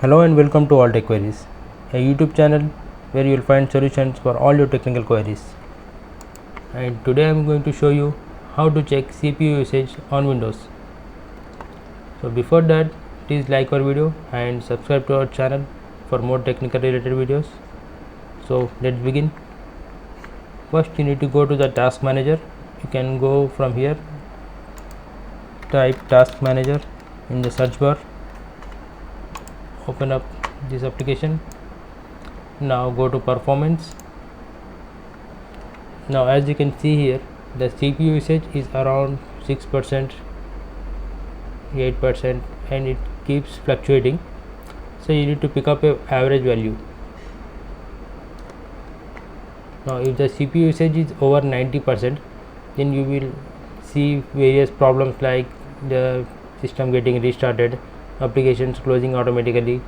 Hello and welcome to alltechqueries, a YouTube channel where you will find solutions for all your technical queries. And today I am going to show you how to check CPU usage on Windows. So before that, please like our video and subscribe to our channel for more technical related videos. So let's begin. First you need to go to the task manager. You can go from here, type task manager in the search bar, open up this application. Now go to performance. Now as you can see here, the CPU usage is around 6%, 8%, and it keeps fluctuating, so you need to pick up a average value. Now if the CPU usage is over 90%, then you will see various problems like the system getting restarted, applications closing automatically,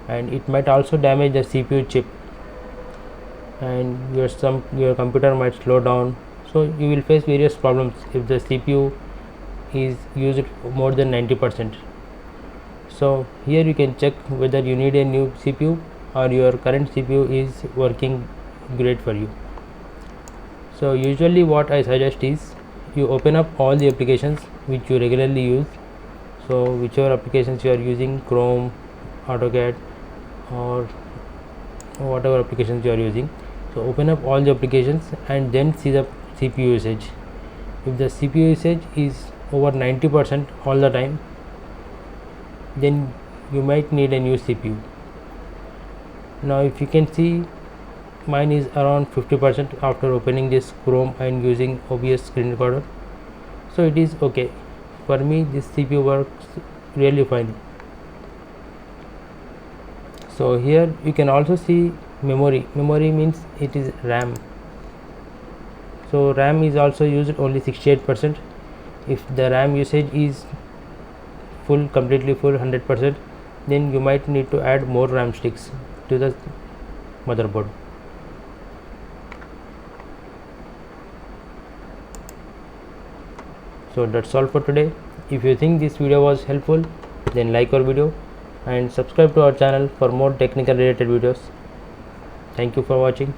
and it might also damage the CPU chip, and your computer might slow down. So you will face various problems if the CPU is used more than 90%. So here you can check whether you need a new CPU or your current CPU is working great for you. So usually what I suggest is you open up all the applications which you regularly use. So whichever applications you are using, Chrome, AutoCAD, or whatever applications you are using, so open up all the applications and then see the CPU usage. If the CPU usage is over 90% all the time, then you might need a new CPU. Now if you can see, mine is around 50% after opening this Chrome and using OBS screen recorder, so it is okay. For me this CPU works really fine. So here you can also see memory. Memory means it is RAM. So RAM is also used only 68%. If the RAM usage is full, completely full, 100%, then you might need to add more RAM sticks to the motherboard. So that's all for today. If you think this video was helpful, then like our video and subscribe to our channel for more technical related videos. Thank you for watching.